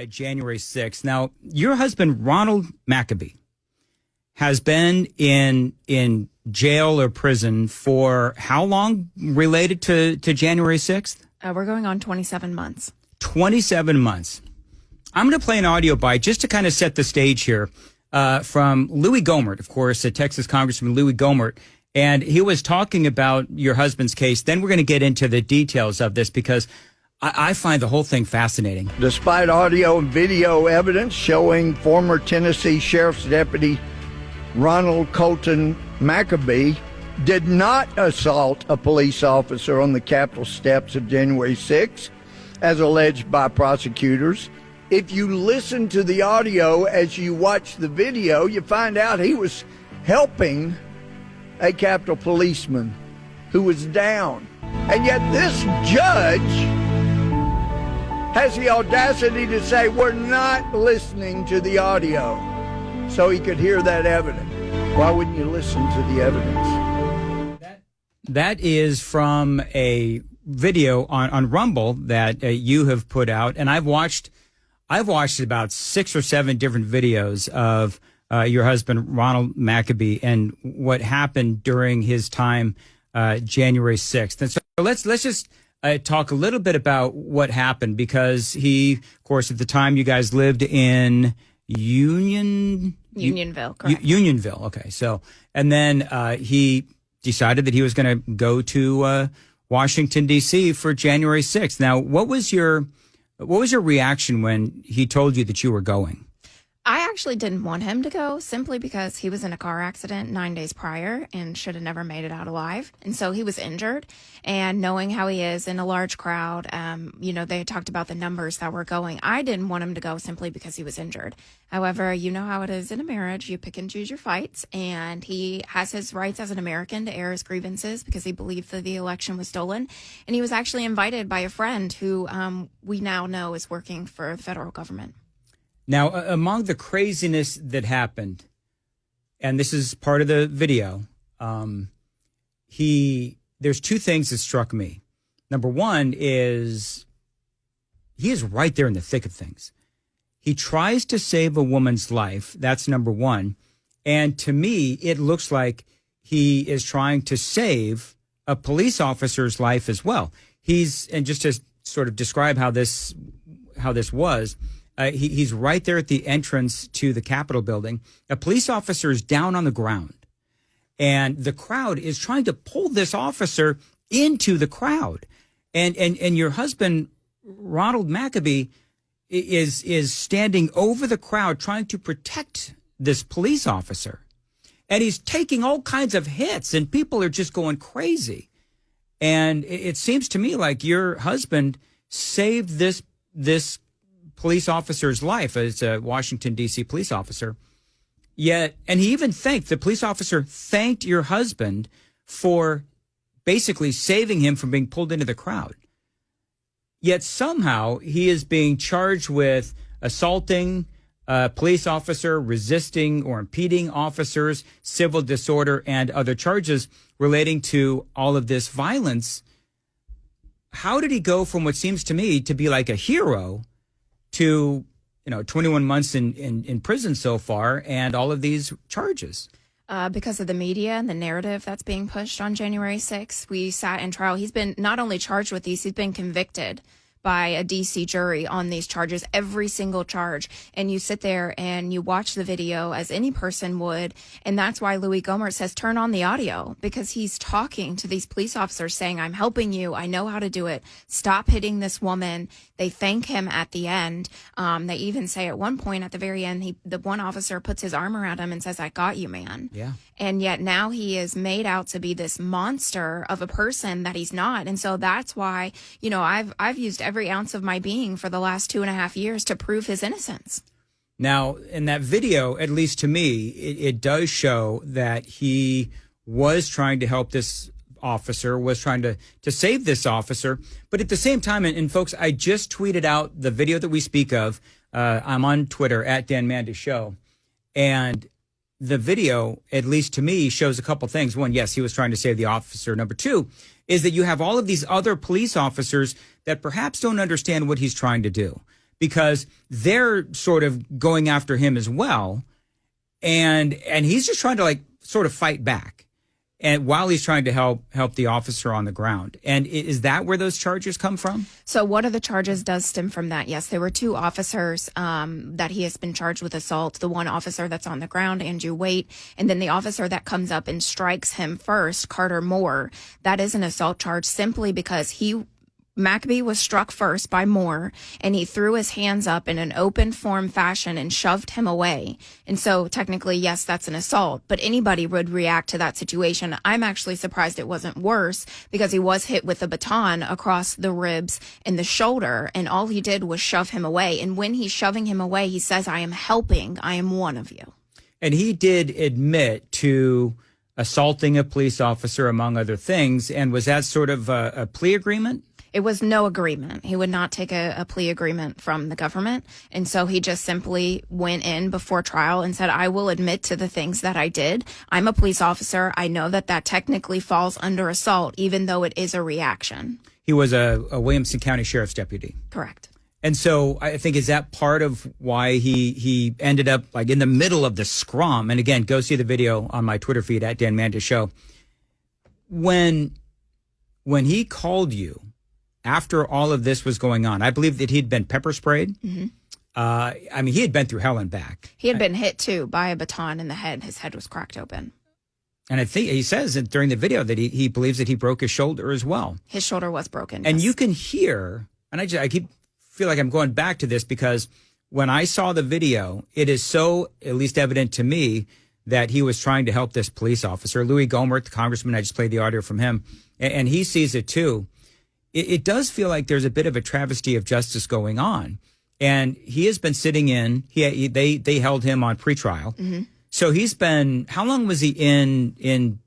January 6th. Now, your husband, Ronald MacAbee, has been in jail or prison for how long related to January 6th? We're going on 27 months. 27 months. I'm going to play an audio bite just to kind of set the stage here from Louis Gohmert, of course, Texas Congressman Louis Gohmert. And he was talking about your husband's case. Then we're going to get into the details of this because I find the whole thing fascinating. Despite audio and video evidence showing former Tennessee Sheriff's Deputy Ronald Colton MacAbee did not assault a police officer on the Capitol steps of January 6th, as alleged by prosecutors. If you listen to the audio as you watch the video, you find out he was helping a Capitol policeman who was down. And yet this judge has the audacity to say we're not listening to the audio so he could hear that evidence. Why wouldn't you listen to the evidence? That is from a video on Rumble that you have put out, and I've watched about 6 or 7 different videos of your husband Ronald MacAbee and what happened during his time January 6th. And so let's just talk a little bit about what happened, because he, of course, at the time you guys lived in Unionville, correct. Unionville, okay. So, and then he decided that he was going to go to Washington, D.C. for January 6th. Now, what was your reaction when he told you that you were going? I actually didn't want him to go simply because he was in a car accident 9 days prior and should have never made it out alive. And so he was injured. And knowing how he is in a large crowd, they talked about the numbers that were going. I didn't want him to go simply because he was injured. However, you know how it is in a marriage. You pick and choose your fights. And he has his rights as an American to air his grievances because he believed that the election was stolen. And he was actually invited by a friend who we now know is working for the federal government. Now, among the craziness that happened, and this is part of the video, there's 2 things that struck me. Number one is he is right there in the thick of things. He tries to save a woman's life. That's number one. And to me, it looks like he is trying to save a police officer's life as well. And just to sort of describe how this was, he's right there at the entrance to the Capitol building. A police officer is down on the ground, and the crowd is trying to pull this officer into the crowd. And your husband, Ronald MacAbee, is standing over the crowd trying to protect this police officer. And he's taking all kinds of hits, and people are just going crazy. And it seems to me like your husband saved this police officer's life as a Washington, D.C. police officer. And he even the police officer thanked your husband for basically saving him from being pulled into the crowd. Yet somehow he is being charged with assaulting a police officer, resisting or impeding officers, civil disorder, and other charges relating to all of this violence. How did he go from what seems to me to be like a hero to 21 months in prison so far and all of these charges? Because of the media and the narrative that's being pushed on January 6th, we sat in trial. He's been not only charged with these, he's been convicted by a D.C. jury on these charges, every single charge. And you sit there and you watch the video as any person would. And that's why Louis Gohmert says, turn on the audio, because he's talking to these police officers saying, I'm helping you. I know how to do it. Stop hitting this woman. They thank him at the end. They even say at one point at the very end, the one officer puts his arm around him and says, I got you, man. Yeah. And yet now he is made out to be this monster of a person that he's not. And so that's why, I've used every ounce of my being for the last 2.5 years to prove his innocence. Now, in that video, at least to me, it does show that he was trying to help this officer, was trying to save this officer. But at the same time, and folks, I just tweeted out the video that we speak of. I'm on Twitter at Dan Mandy Show. And the video, at least to me, shows a couple things. One, yes, he was trying to save the officer. Number two is that you have all of these other police officers that perhaps don't understand what he's trying to do. because they're sort of going after him as well. And he's just trying to like sort of fight back. And while he's trying to help the officer on the ground. And is that where those charges come from? So one of the charges does stem from that. Yes, there were two officers that he has been charged with assault. The one officer that's on the ground, Andrew Waite, and then the officer that comes up and strikes him first, Carter Moore. That is an assault charge simply because MacAbee was struck first by Moore, and he threw his hands up in an open form fashion and shoved him away. And so technically, yes, that's an assault, but anybody would react to that situation. I'm actually surprised it wasn't worse because he was hit with a baton across the ribs and the shoulder, and all he did was shove him away. And when he's shoving him away, he says, "I am helping. I am one of you." And he did admit to assaulting a police officer, among other things. And was that sort of a plea agreement? It was no agreement. He would not take a plea agreement from the government. And so he just simply went in before trial and said, "I will admit to the things that I did. I'm a police officer. I know that technically falls under assault, even though it is a reaction." He was a Williamson County Sheriff's deputy. Correct. And so I think, is that part of why he ended up like in the middle of the scrum? And again, go see the video on my Twitter feed at Dan Mandis Show. When he called you, after all of this was going on, I believe that he'd been pepper sprayed. Mm-hmm. I mean, he had been through hell and back. He had been hit, too, by a baton in the head. His head was cracked open. And I think he says that during the video that he believes that he broke his shoulder as well. His shoulder was broken. And yes. you can hear, and I feel like I'm going back to this because when I saw the video, it is so at least evident to me that he was trying to help this police officer. Louis Gohmert, the congressman, I just played the audio from him, and he sees it too. It does feel like there's a bit of a travesty of justice going on. And he has been sitting in, they held him on pretrial. Mm-hmm. So he's been, how long was he in,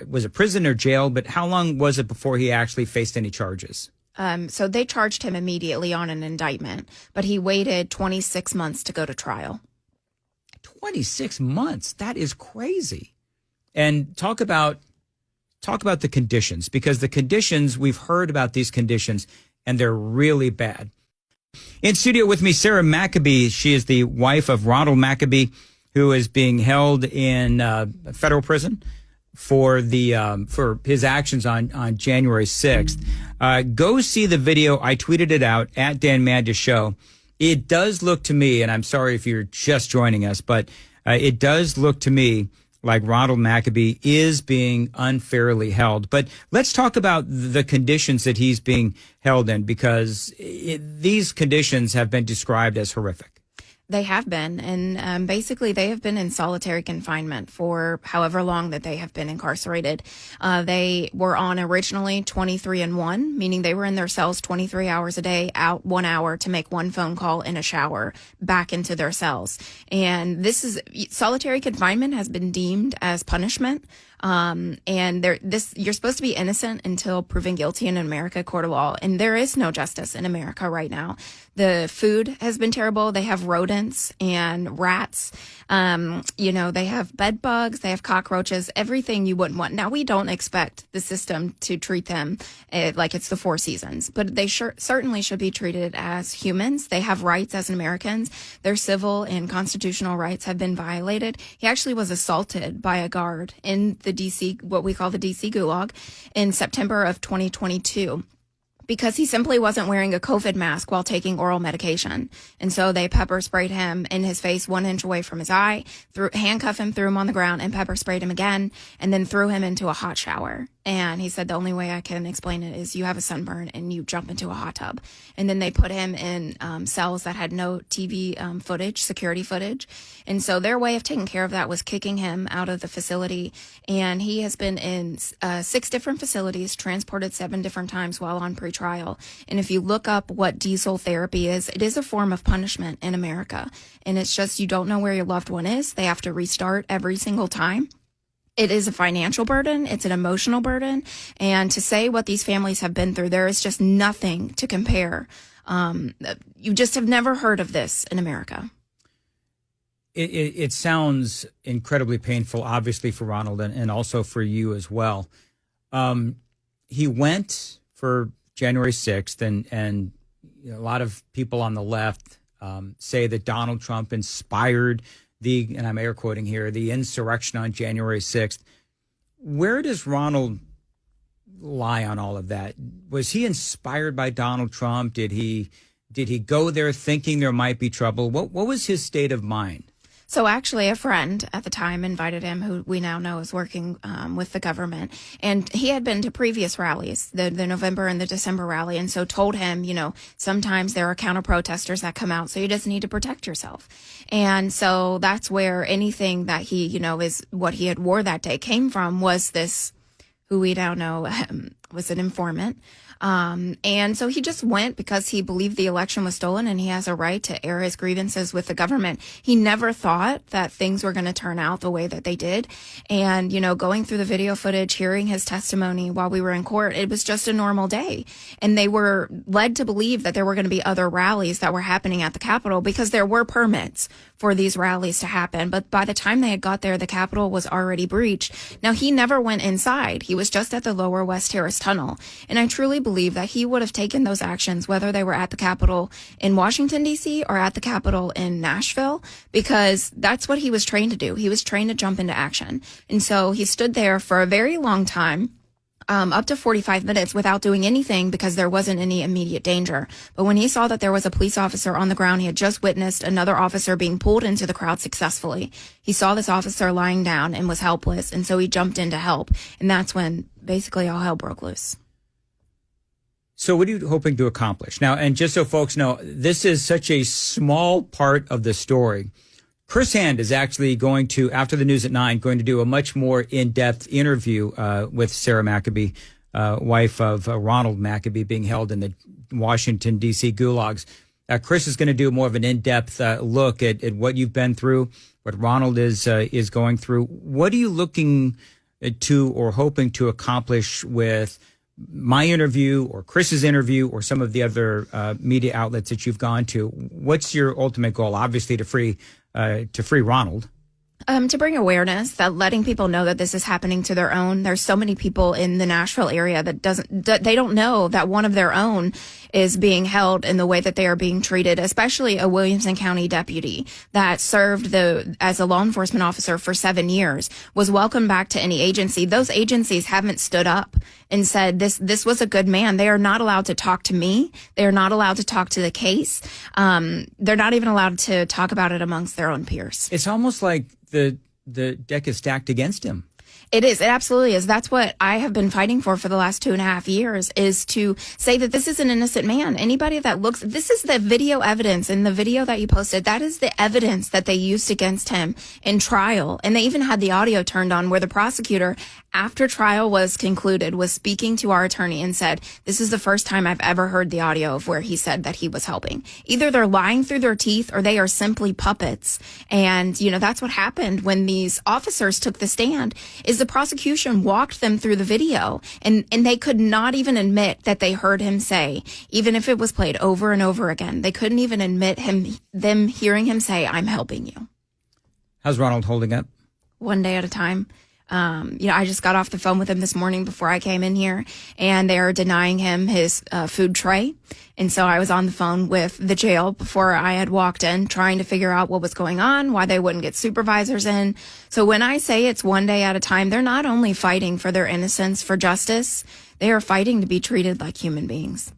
was it prison or jail? But how long was it before he actually faced any charges? So they charged him immediately on an indictment, but he waited 26 months to go to trial. 26 months? That is crazy. And talk about the conditions, because the conditions, we've heard about these conditions, and they're really bad. In studio with me, Sarah MacAbee. She is the wife of Ronald MacAbee, who is being held in federal prison for his actions on January 6th. Go see the video. I tweeted it out at Dan Mandis Show. It does look to me, and I'm sorry if you're just joining us, but it does look to me like Ronald MacAbee is being unfairly held. But let's talk about the conditions that he's being held in, because these conditions have been described as horrific. They have been, and basically they have been in solitary confinement for however long that they have been incarcerated. They were on originally 23-1, meaning they were in their cells 23 hours a day, out 1 hour to make one phone call in a shower, back into their cells. And solitary confinement has been deemed as punishment. And you're supposed to be innocent until proven guilty in an America court of law. And there is no justice in America right now. The food has been terrible. They have rodents and rats. They have bed bugs, they have cockroaches, everything you wouldn't want. Now, we don't expect the system to treat them like it's the Four Seasons, but they certainly should be treated as humans. They have rights as Americans. Their civil and constitutional rights have been violated. He actually was assaulted by a guard in the DC, what we call the DC Gulag, in September of 2022. Because he simply wasn't wearing a COVID mask while taking oral medication. And so they pepper sprayed him in his face 1 inch away from his eye, handcuffed him, threw him on the ground, and pepper sprayed him again, and then threw him into a hot shower. And he said the only way I can explain it is you have a sunburn and you jump into a hot tub. And then they put him in cells that had no TV footage, security footage. And so their way of taking care of that was kicking him out of the facility. And he has been in 6 different facilities, transported 7 different times while on pretrial. And if you look up what diesel therapy is, it is a form of punishment in America. And it's just you don't know where your loved one is. They have to restart every single time. It is a financial burden. It's an emotional burden. And to say what these families have been through, there is just nothing to compare. You just have never heard of this in America. It sounds incredibly painful, obviously, for Ronald and also for you as well. He went for January 6th, and a lot of people on the left say that Donald Trump inspired and I'm air quoting here, the insurrection on January 6th. Where does Ronald lie on all of that? Was he inspired by Donald Trump? Did he go there thinking there might be trouble? What was his state of mind? So actually, a friend at the time invited him, who we now know is working with the government. And he had been to previous rallies, the November and the December rally, and so told him, sometimes there are counter protesters that come out, so you just need to protect yourself. And so that's where anything that he, is what he had wore that day came from, was this, who we now know was an informant. And so he just went because he believed the election was stolen and he has a right to air his grievances with the government. He never thought that things were going to turn out the way that they did. And, going through the video footage, hearing his testimony while we were in court, it was just a normal day. And they were led to believe that there were going to be other rallies that were happening at the Capitol because there were permits for these rallies to happen. But by the time they had got there, the Capitol was already breached. Now, he never went inside. He was just at the lower West Terrace tunnel. And I truly believe that he would have taken those actions, whether they were at the Capitol in Washington, D.C. or at the Capitol in Nashville, because that's what he was trained to do. He was trained to jump into action. And so he stood there for a very long time, up to 45 minutes without doing anything because there wasn't any immediate danger. But when he saw that there was a police officer on the ground, he had just witnessed another officer being pulled into the crowd successfully. He saw this officer lying down and was helpless, and so he jumped in to help. And that's when basically all hell broke loose. So what are you hoping to accomplish? Now, and just so folks know, this is such a small part of the story. Chris Hand is actually going to, after the news at 9, going to do a much more in-depth interview with Sarah MacAbee, wife of Ronald MacAbee, being held in the Washington, D.C. gulags. Chris is going to do more of an in-depth look at what you've been through, what Ronald is going through. What are you looking to or hoping to accomplish with my interview or Chris's interview or some of the other media outlets that you've gone to? What's your ultimate goal? Obviously, to free Ronald. To bring awareness, that letting people know that this is happening to their own. There's so many people in the Nashville area that they don't know that one of their own is being held in the way that they are being treated, especially a Williamson County deputy that served as a law enforcement officer for 7 years, was welcomed back to any agency. Those agencies haven't stood up and said, this was a good man. They are not allowed to talk to me. They are not allowed to talk to the case. They're not even allowed to talk about it amongst their own peers. It's almost like the deck is stacked against him. It is. It absolutely is. That's what I have been fighting for the last 2.5 years, is to say that this is an innocent man. Anybody that looks, this is the video evidence in the video that you posted. That is the evidence that they used against him in trial. And they even had the audio turned on where the prosecutor, after trial was concluded, was speaking to our attorney and said, this is the first time I've ever heard the audio of where he said that he was helping. Either they're lying through their teeth or they are simply puppets. And, that's what happened when these officers took the stand, is the prosecution walked them through the video and they could not even admit that they heard him say, even if it was played over and over again, they couldn't even admit them hearing him say, I'm helping you. How's Ronald holding up? One day at a time. I just got off the phone with him this morning before I came in here, and they are denying him his food tray. And so I was on the phone with the jail before I had walked in, trying to figure out what was going on, why they wouldn't get supervisors in. So when I say it's one day at a time, they're not only fighting for their innocence, for justice, they are fighting to be treated like human beings.